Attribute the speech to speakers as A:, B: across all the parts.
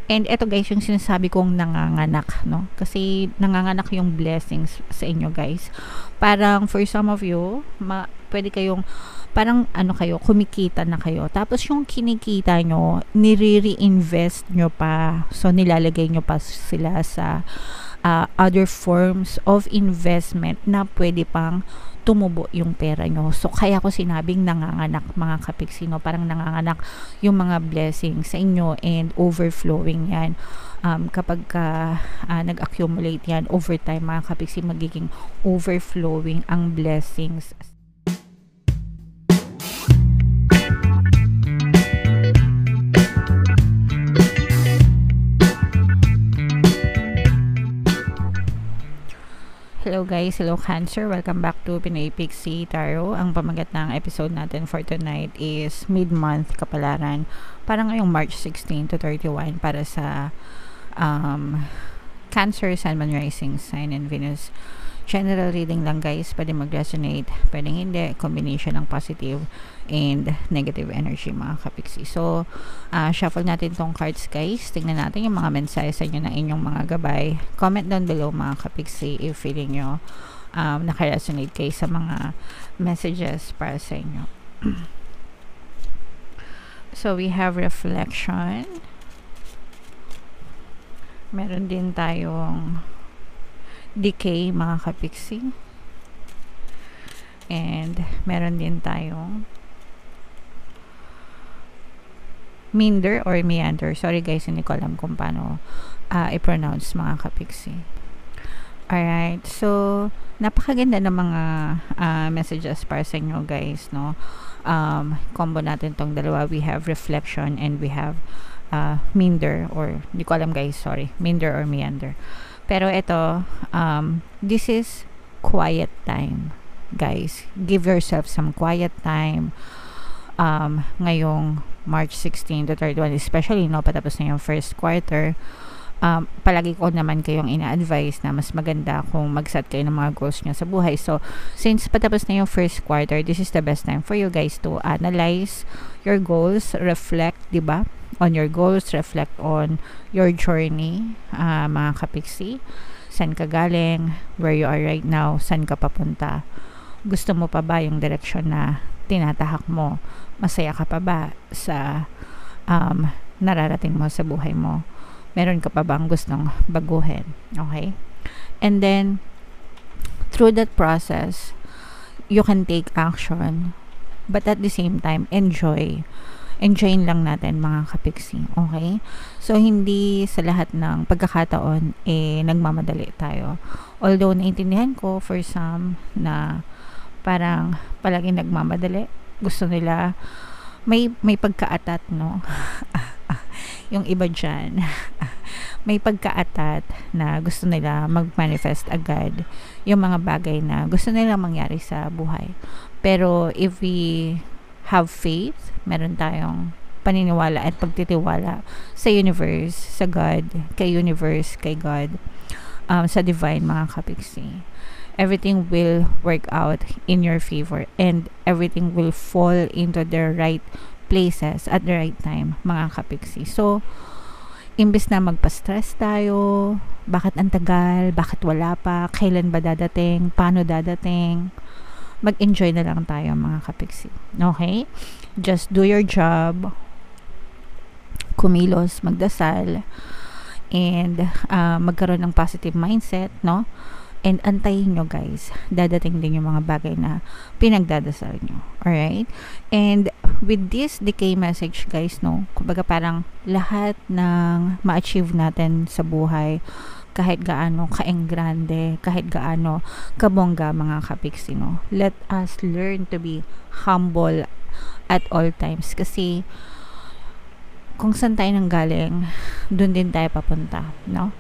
A: And eto guys, yung sinasabi kong nanganganak, no? Kasi nanganganak yung blessings sa inyo guys. Parang for some of you, pwede kayong, parang ano kayo, kumikita na kayo. Tapos yung kinikita nyo, nire-reinvest nyo pa. So nilalagay nyo pa sila sa other forms of investment na pwede pang tumubo yung pera nyo. So, kaya ko sinabing nanganganak mga kapiksino. Parang nanganganak yung mga blessings sa inyo and overflowing yan. Kapag nag-accumulate yan over time mga kapiksi, magiging overflowing ang blessings. Hello guys, hello Cancer, welcome back to Pinoy Pixie Tarot. Ang pamagat ng episode natin for tonight is mid-month kapalaran para ngayong March 16 to 31 para sa Cancer, Sun, Moon, Rising, Sign, and Venus. General reading lang guys, pwede mag-resonate, pwedeng hindi, combination ng positive and negative energy mga kapiksi. So, shuffle natin tong cards guys, tingnan natin yung mga mensahe sa inyo ng inyong mga gabay. Comment down below mga kapiksi if feeling nyo naka-resonate kayo sa mga messages para sa inyo. So, we have reflection. Meron din tayong decay mga kapiksi, and meron din tayong meander or meander. Sorry guys, hindi ko alam kung paano i-pronounce mga kapiksi. Alright, so napakaganda ng mga messages para sa inyo guys, no? Combo natin tong dalawa. We have reflection and we have meander, or hindi ko alam guys, sorry, meander or meander. Pero ito, this is quiet time, guys. Give yourself some quiet time. Ngayong March 16 to 31, especially, no, patapos na yung first quarter, palagi ko naman kayong ina-advise na mas maganda kung mag-set kayo ng mga goals nyo sa buhay. So, since patapos na yung first quarter, this is the best time for you guys to analyze your goals, reflect, diba, on your goals, reflect on your journey, mga kapiksi. Saan ka galing, where you are right now, saan ka papunta, gusto mo pa ba yung direction na tinatahak mo, masaya ka pa ba sa nararating mo sa buhay mo, meron ka pa bang gustong baguhin, okay? And then through that process you can take action, but at the same time enjoyin lang natin mga kapiksi, okay? So, hindi sa lahat ng pagkakataon nagmamadali tayo. Although, naintindihan ko for some na parang palaging nagmamadali. Gusto nila, may pagkaatat, no? Yung iba dyan, may pagkaatat na gusto nila mag-manifest agad yung mga bagay na gusto nila mangyari sa buhay. Pero, if we have faith, meron tayong paniniwala at pagtitiwala sa universe, sa God, kay universe, kay God, sa divine mga kapiksi, everything will work out in your favor and everything will fall into the right places at the right time mga kapiksi. So, imbes na magpa-stress tayo, bakit ang tagal, bakit wala pa, kailan ba dadating, paano dadating, mag-enjoy na lang tayo mga kapiksi, okay? Just do your job, kumilos, magdasal, and magkaroon ng positive mindset, no? And antayin nyo guys, dadating din yung mga bagay na pinagdadasal nyo, alright? And with this decay message guys, no, kumbaga parang lahat ng ma-achieve natin sa buhay, kahit gaano kaenggrande, kahit gaano kabongga mga kapiksi, no, let us learn to be humble at all times, kasi kung saan tayo nanggaling, dun din tayo papunta, no?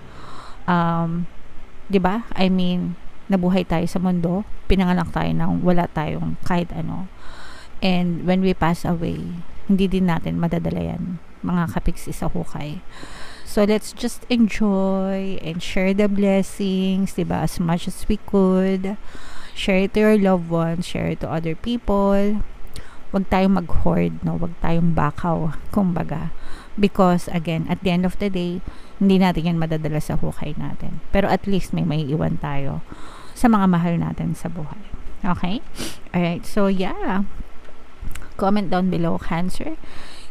A: Diba? I mean, nabuhay tayo sa mundo, pinanganak tayo ng wala tayong kahit ano, and when we pass away, hindi din natin madadala yan mga kapiksi sa hukay. So, let's just enjoy and share the blessings, diba, as much as we could. Share it to your loved ones, share it to other people. Huwag tayong mag-hoard, no? Huwag tayong bakaw, kumbaga. Because again, at the end of the day, hindi natin yan madadala sa hukay natin. Pero at least may maiiwan tayo sa mga mahal natin sa buhay. Okay? Alright, so yeah. Comment down below, Cancer,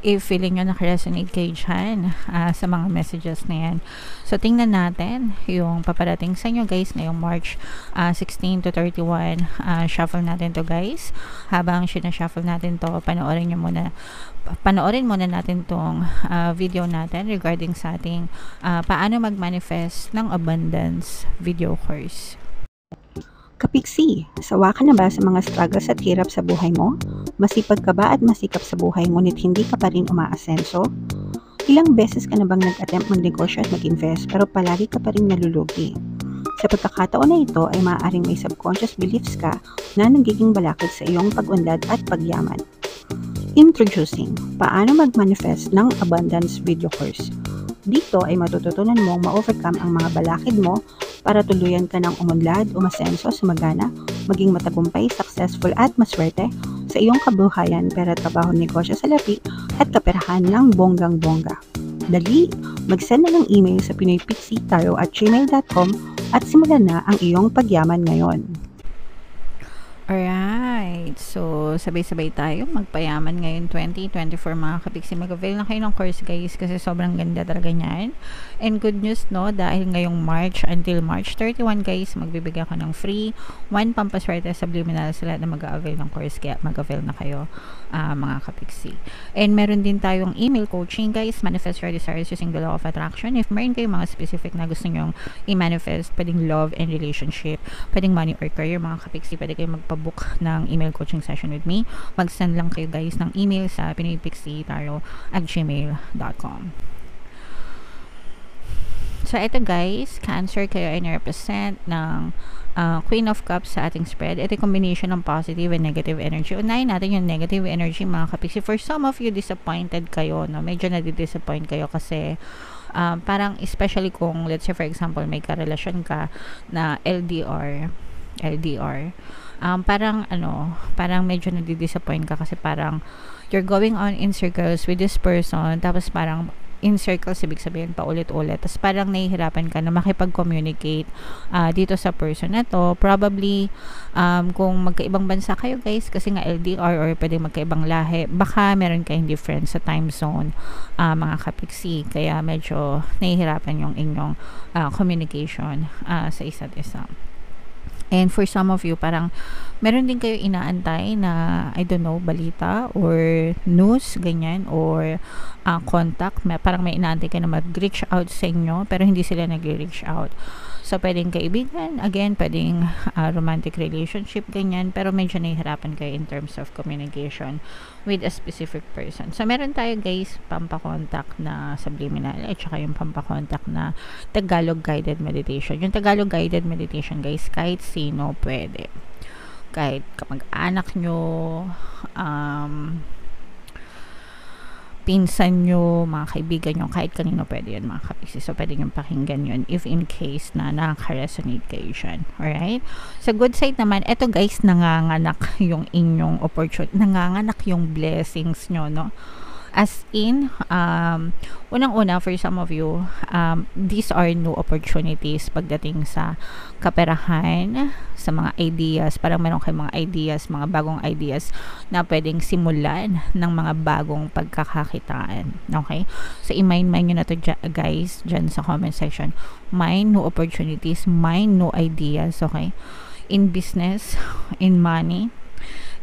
A: if feeling nyo nakaresonate kayo dyan sa mga messages na yan. So, tingnan natin yung paparating sa inyo, guys, ngayong March 16 to 31. Shuffle natin to, guys. Habang sinashuffle natin to, panoorin muna natin tong video natin regarding sa ating paano mag-manifest ng abundance video course.
B: Kapiksi, sawa ka na ba sa mga struggles at hirap sa buhay mo? Masipag ka ba at masikap sa buhay ngunit hindi ka pa rin umaasenso? Ilang beses ka na bang nag-attempt magnegosyo at mag-invest pero palagi ka pa rin nalulugi? Sa pagkakataon na ito ay maaaring may subconscious beliefs ka na nagiging balakid sa iyong pag-unlad at pagyaman. Introducing, paano mag-manifest ng abundance video course. Dito ay matututunan mong ma-overcome ang mga balakid mo para tuluyan ka ng umunlad, umasenso, sumagana, maging matagumpay, successful at maswerte sa iyong kabuhayan, pera, trabaho, negosyo, salapi at kaperahan ng bonggang-bongga. Dali, mag-send na ng email sa pinoypixie@gmail.com at simulan na ang iyong pagyaman ngayon.
A: Alright, so sabay-sabay tayo magpayaman ngayon 2024 mga kapiksi. Mag-avail na kayo ng course, guys, kasi sobrang ganda talaga niyan. And good news, no, dahil ngayong March until March 31, guys, magbibigay ako ng free 1 pampaswerte subliminal sa lahat na mag-avail ng course, kaya mag-avail na kayo mga kapiksi. And meron din tayong email coaching, guys, manifest your desires using the law of attraction. If meron kayong mga specific na gusto nyong i-manifest, pwedeng love and relationship, pwedeng money or career mga kapiksi, pwede kayong magpa-book ng email coaching session with me. Mag-send lang kayo, guys, ng email sa pinoypixie@gmail.com. So, ito, guys, Cancer, kayo ay na-represent ng Queen of Cups sa ating spread. Ito yung combination ng positive and negative energy. Unahin natin yung negative energy, mga kapiksi. For some of you, disappointed kayo, no? Medyo nadi-disappoint kayo kasi parang, especially kung, let's say, for example, may karelasyon ka na LDR, parang medyo nadi-disappoint ka kasi parang you're going on in circles with this person, tapos parang in circles, ibig sabihin paulit-ulit, tapos parang nahihirapan ka na makipag-communicate dito sa person na to. Probably kung magkaibang bansa kayo, guys, kasi nga LDR or pwede magkaibang lahi, baka meron kayong difference sa time zone, mga kapiksi, kaya medyo nahihirapan yung inyong communication sa isa't isa. And for some of you, parang meron din kayo inaantay na, I don't know, balita or news, ganyan, or contact. Parang may inaantay kayo na mag-reach out sa inyo, pero hindi sila nag-reach out. So, pwedeng kaibigan, again, pwedeng romantic relationship, ganyan, pero medyo nahihirapan kayo in terms of communication with a specific person. So, meron tayo, guys, pampakontak na subliminal at saka yung pampakontak na Tagalog guided meditation. Yung Tagalog guided meditation, guys, kahit sino pwede. Kahit kamag-anak nyo, pinsan nyo, mga kaibigan nyo, kahit kanino pwede yun, mga kapiksi. So, pwede nyo pakinggan yun if in case na nakaka-resonate kayo dyan. Alright? Sa good side naman, eto, guys, nanganganak yung inyong opportunity, nanganganak yung blessings nyo, no? As in, unang-una, for some of you, these are new opportunities pagdating sa kaperahan, sa mga ideas. Parang meron kayong mga ideas, mga bagong ideas na pwedeng simulan ng mga bagong pagkakakitaan. Okay? So, i-mind nyo na to, guys, dyan sa comment section. Mind new opportunities, mind new ideas, okay? In business, in money.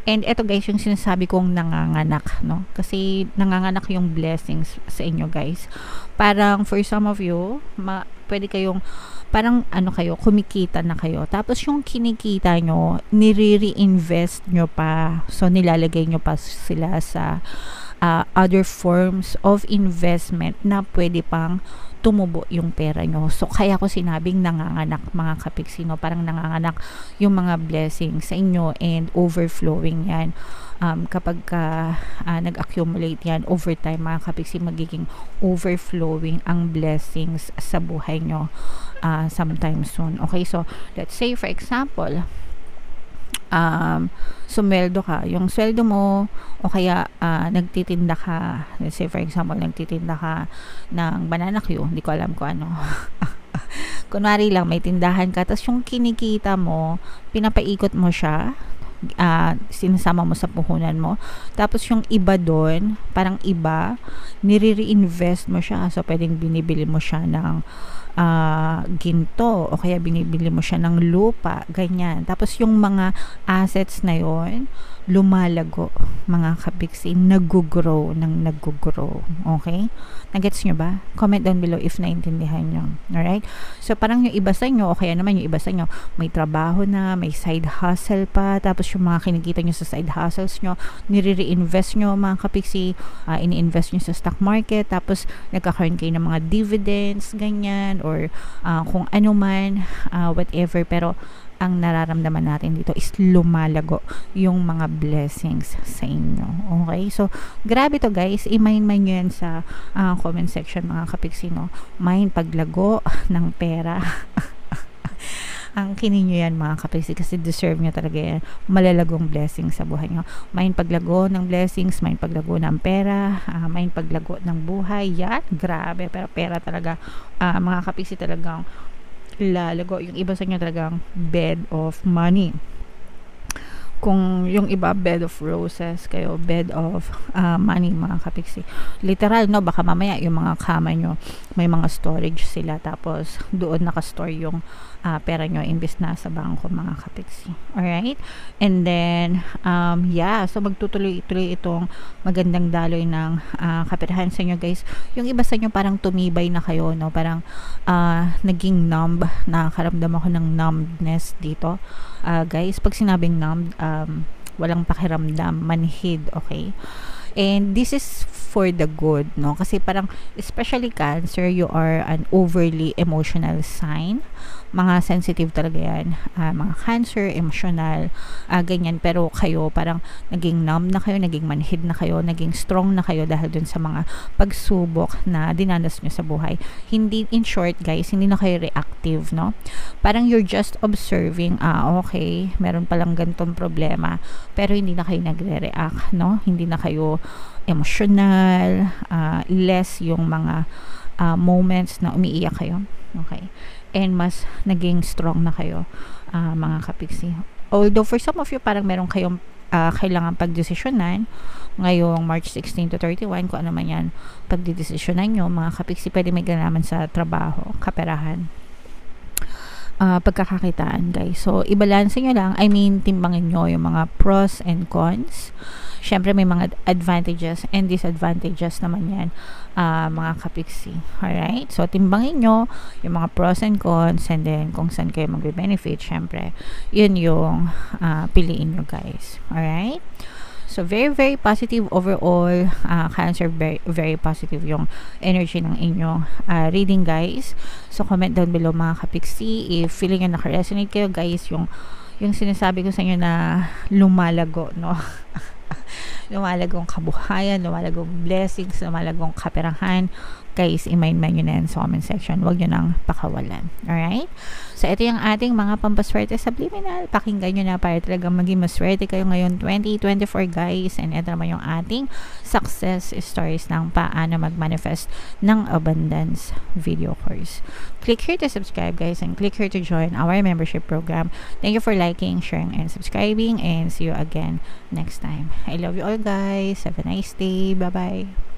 A: And eto, guys, yung sinasabi kong nanganganak, no? Kasi nanganganak yung blessings sa inyo, guys. Parang for some of you, pwede kayong, parang kayo, kumikita na kayo. Tapos yung kinikita nyo, nire-reinvest nyo pa. So, nilalagay nyo pa sila sa other forms of investment na pwede pang tumubo yung pera nyo. So, kaya ko sinabing nanganganak, mga kapiksino. Parang nanganganak yung mga blessings sa inyo and overflowing yan. Kapag nag-accumulate yan over time, mga kapiksi, magiging overflowing ang blessings sa buhay nyo sometime soon. Okay, so let's say for example, sumweldo ka, yung sweldo mo, o kaya nagtitinda ka, let's say for example, nagtitinda ka ng banana Q, hindi ko alam kung ano. Kunwari lang, may tindahan ka, tapos yung kinikita mo, pinapaikot mo siya, sinasama mo sa puhunan mo. Tapos yung iba doon, parang iba, nire-reinvest mo siya. So, pwedeng binibili mo siya ng ginto, o kaya binibili mo siya ng lupa, ganyan. Tapos yung mga assets na yon lumalago, mga kabiksi, nag-grow. Okay? Nagets nyo ba? Comment down below if naintindihan nyo. Alright? So, parang yung iba sa inyo, o kaya naman yung iba sa inyo, may trabaho na, may side hustle pa, tapos yung mga kinikita nyo sa side hustles nyo, nire-reinvest nyo, mga kapiksi, ini-invest nyo sa stock market, tapos nagkakaroon kayo ng mga dividends, ganyan, or kung ano man, whatever, pero ang nararamdaman natin dito is lumalago yung mga blessings sa inyo. Okay? So, grabe to guys. I-mind nyo yan sa comment section, mga kapiksi, no? Mind paglago ng pera. Ang kinin nyo yan, mga kapiksi, kasi deserve nyo talaga yan. Malalagong blessings sa buhay nyo. Mind paglago ng blessings, mind paglago ng pera, mind paglago ng buhay. Yan, grabe. Pero pera talaga, mga kapiksi, talagang lalago. Yung iba sa inyo talagang bed of money. Kung yung iba bed of roses, kayo bed of money, mga kapiksi. Literal, no? Baka mamaya yung mga kama nyo, may mga storage sila, tapos doon nakastore yung pera nyo imbis na sa bangko, mga kapiksi. Alright? And then, so magtutuloy-tuloy itong magandang daloy ng kaperahan sa inyo, guys. Yung iba sa inyo parang tumibay na kayo, no? Parang naging numb, nakakaramdam ako ng numbness dito. Guys, pag sinabing numb, walang pakiramdam, manhid, okay? And this is for the good, no? Kasi parang, especially Cancer, you are an overly emotional sign. Mga sensitive talaga yan. Mga Cancer, emotional, ganyan. Pero kayo, parang naging numb na kayo, naging manhid na kayo, naging strong na kayo dahil dun sa mga pagsubok na dinanas nyo sa buhay. Hindi, in short, guys, hindi na kayo reactive, no? Parang you're just observing, okay, meron palang ganitong problema, pero hindi na kayo nagre-react, no? Hindi na kayo emotional, less yung mga moments na umiiyak kayo, okay? And mas naging strong na kayo, mga kapiksi. Although for some of you, parang meron kayong kailangan pagdesisyonan ngayong March 16 to 31, kung ano man yan pagdidesisyonan nyo, mga kapiksi. Pwede may ganaman sa trabaho, kaperahan, pagkakakitaan, guys. So, ibalanse nyo lang, timbangin nyo yung mga pros and cons. Syempre, may mga advantages and disadvantages naman yan, mga kapiksi. Alright? So, timbangin nyo yung mga pros and cons, and then kung saan kayo magbe-benefit, syempre, yun yung piliin nyo, guys. Alright? So, very, very positive overall. Cancer, very, very positive yung energy ng inyong reading, guys. So, comment down below, mga kapiksi, if feeling nyo naka-resonate kayo, guys, yung sinasabi ko sa inyo na lumalago, no? Lumalagong kabuhayan, lumalagong blessings, lumalagong kaperahan, guys, i-mind nyo na yan sa comment section. Huwag nyo nang pakawalan. Alright? So, ito yung ating mga pampaswerte subliminal. Pakinggan nyo na para talagang maging maswerte kayo ngayon 2024, guys. And ito naman yung ating success stories ng paano mag-manifest ng abundance video course. Click here to subscribe, guys, and click here to join our membership program. Thank you for liking, sharing, and subscribing, and see you again next time. I love you all, guys. Have a nice day. Bye-bye.